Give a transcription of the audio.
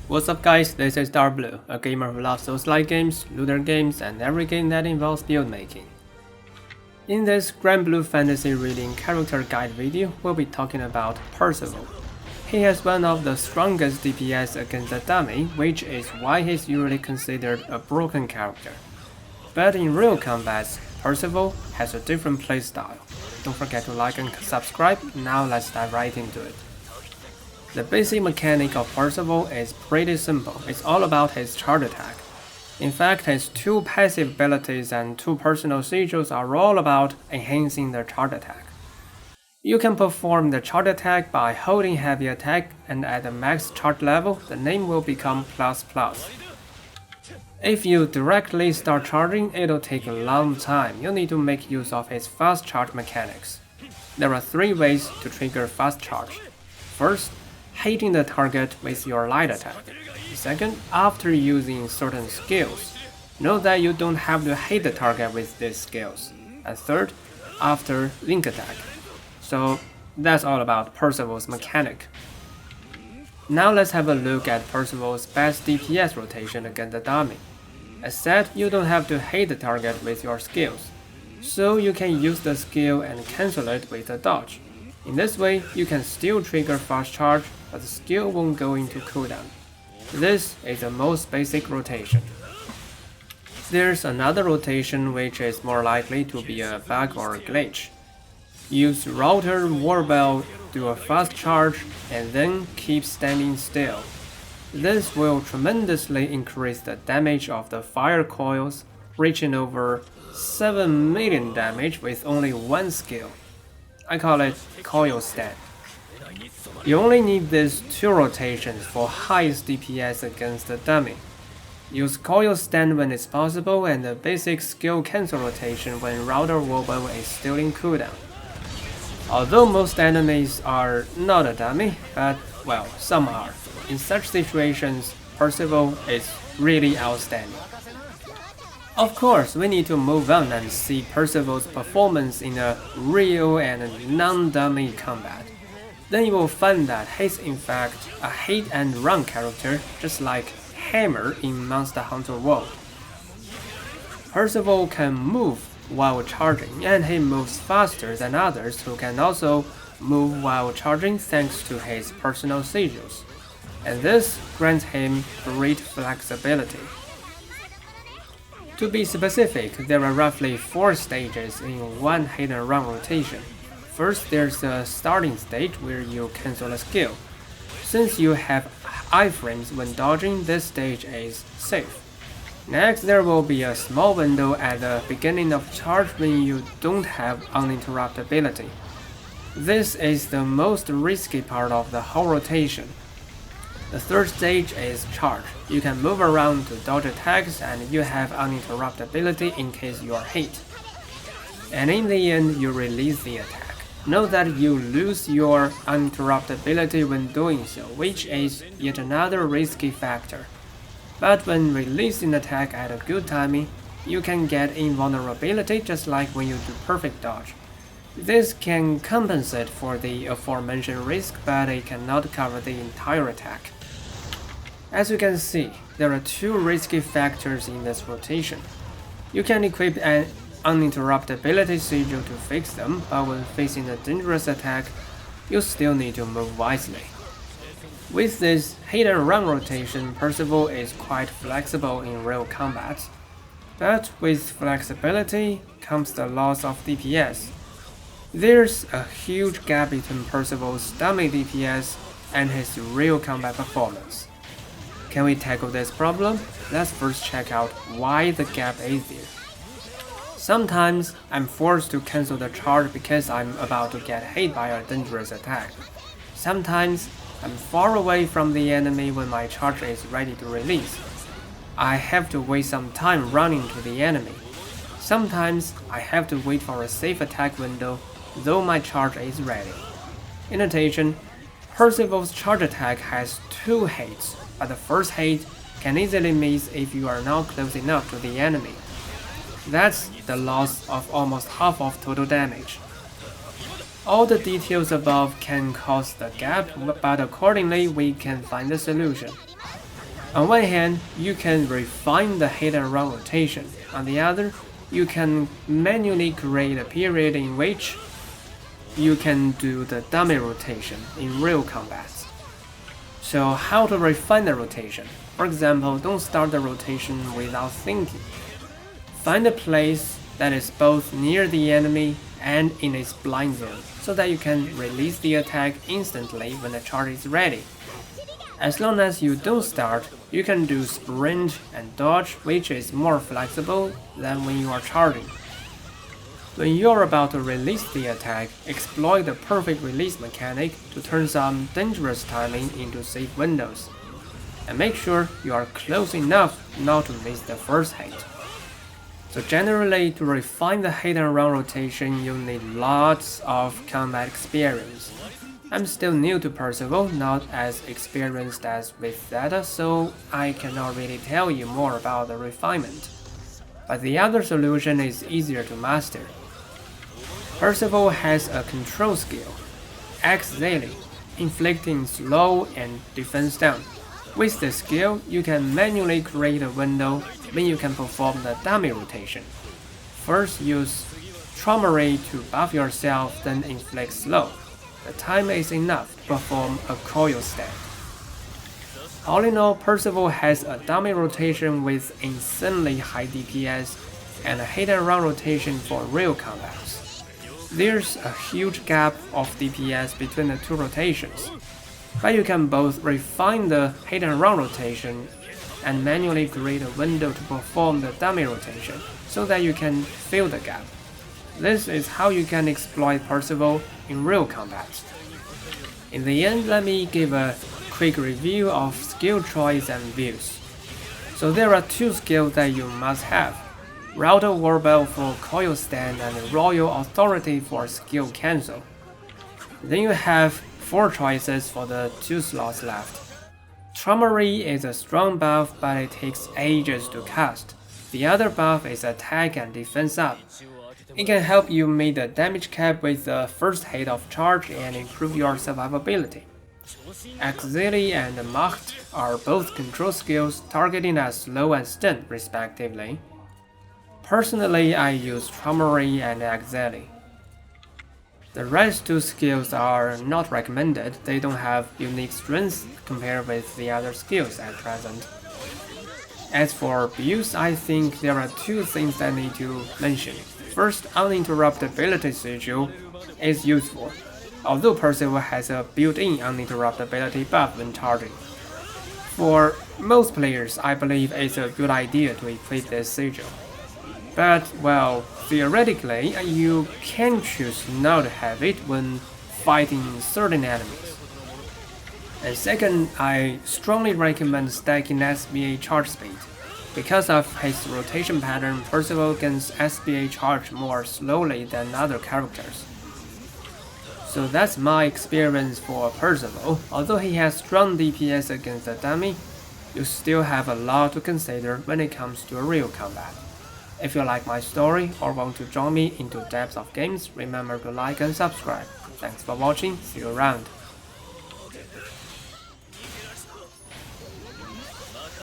What's up guys, this is Darkbblue, a gamer who loves Souls-like games, looter games, and every game that involves build making. In this Granblue Fantasy Relink character guide video, we'll be talking about Percival. He has one of the strongest DPS against the dummy, which is why he's usually considered a broken character. But in real combats, Percival has a different playstyle. Don't forget to like and subscribe, now let's dive right into it. The basic mechanic of Percival is pretty simple, it's all about his charge attack. In fact, his two passive abilities and two personal sigils are all about enhancing the charge attack. You can perform the charge attack by holding heavy attack, and at the max charge level, the name will become ++. If you directly start charging, it'll take a long time. You'll need to make use of his fast charge mechanics. There are 3 ways to trigger fast charge. First, hitting the target with your light attack. Second, after using certain skills. Note that you don't have to hit the target with these skills. And third, after link attack. So that's all about Percival's mechanic. Now let's have a look at Percival's best DPS rotation against the dummy. As said, you don't have to hit the target with your skills, so you can use the skill and cancel it with a dodge. In this way, you can still trigger fast charge, but the skill won't go into cooldown. This is the most basic rotation. There's another rotation which is more likely to be a bug or a glitch. Use Router Warbell, do a fast charge, and then keep standing still. This will tremendously increase the damage of the fire coils, reaching over 7 million damage with only one skill. I call it coil stand. You only need these 2 rotations for highest DPS against the dummy. Use coil stand when it's possible and the basic skill cancel rotation when Router Warbell is still in cooldown. Although most enemies are not a dummy, but well, some are. In such situations, Percival is really outstanding. Of course, we need to move on and see Percival's performance in a real and non-dummy combat. Then you will find that he's in fact a hit and run character, just like Hammer in Monster Hunter World. Percival can move while charging, and he moves faster than others who can also move while charging thanks to his personal sigils. And this grants him great flexibility. To be specific, there are roughly 4 stages in one hit and run rotation. First, there's a starting stage where you cancel a skill. Since you have iframes when dodging, this stage is safe. Next, there will be a small window at the beginning of charge when you don't have uninterruptibility. This is the most risky part of the whole rotation. The third stage is charge. You can move around to dodge attacks and you have uninterruptibility in case you are hit. And in the end, you release the attack. Note that you lose your uninterruptibility when doing so, which is yet another risky factor. But when releasing attack at a good timing, you can get invulnerability just like when you do perfect dodge. This can compensate for the aforementioned risk, but it cannot cover the entire attack. As you can see, there are 2 risky factors in this rotation. You can equip an uninterruptibility sigil to fix them, but when facing a dangerous attack, you still need to move wisely. With this hit and run rotation, Percival is quite flexible in real combat. But with flexibility comes the loss of DPS. There's a huge gap between Percival's dummy DPS and his real combat performance. Can we tackle this problem? Let's first check out why the gap is there. Sometimes I'm forced to cancel the charge because I'm about to get hit by a dangerous attack. Sometimes I'm far away from the enemy when my charge is ready to release. I have to wait some time running to the enemy. Sometimes I have to wait for a safe attack window, though my charge is ready. In addition, Percival's charge attack has 2 hits, but the first hit can easily miss if you are not close enough to the enemy. That's the loss of almost half of total damage. All the details above can cause the gap, but accordingly we can find the solution. On one hand, you can refine the hit and run rotation. On the other, you can manually create a period in which you can do the dummy rotation in real combat. So how to refine the rotation? For example, don't start the rotation without thinking. Find a place that is both near the enemy and in its blind zone, so that you can release the attack instantly when the charge is ready. As long as you don't start, you can do sprint and dodge, which is more flexible than when you are charging. When you're about to release the attack, exploit the perfect release mechanic to turn some dangerous timing into safe windows. And make sure you are close enough not to miss the first hit. So generally, to refine the hit and run rotation, you need lots of combat experience. I'm still new to Percival, not as experienced as with Zeta, so I cannot really tell you more about the refinement. But the other solution is easier to master. Percival has a control skill, X-Zilly, inflicting slow and defense down. With the skill, you can manually create a window when you can perform the dummy rotation. First use Traumery to buff yourself, then inflict slow. The time is enough to perform a coil stand. All in all, Percival has a dummy rotation with insanely high DPS and a hit and run rotation for real combats. There's a huge gap of DPS between the two rotations, but you can both refine the hit and run rotation and manually create a window to perform the dummy rotation so that you can fill the gap. This is how you can exploit Percival in real combat. In the end, let me give a quick review of skill choice and views. So there are two skills that you must have: Router Warbell for coil stand and Royal Authority for skill cancel. Then you have 4 choices for the 2 slots left. Traumery is a strong buff, but it takes ages to cast. The other buff is attack and defense up. It can help you meet the damage cap with the first hit of charge and improve your survivability. X-Zilly and Macht are both control skills targeting at slow and stun respectively. Personally, I use Traumery and X-Zilly. The rest 2 skills are not recommended. They don't have unique strengths compared with the other skills at present. As for builds, I think there are 2 things I need to mention. First, uninterruptibility sigil is useful, although Percival has a built-in uninterruptibility buff when charging. For most players, I believe it's a good idea to equip this sigil. But, well, theoretically, you can choose not to have it when fighting certain enemies. And second, I strongly recommend stacking SBA charge speed. Because of his rotation pattern, Percival gains SBA charge more slowly than other characters. So that's my experience for Percival. Although he has strong DPS against the dummy, you still have a lot to consider when it comes to real combat. If you like my story or want to join me into depths of games, remember to like and subscribe. Thanks for watching, see you around.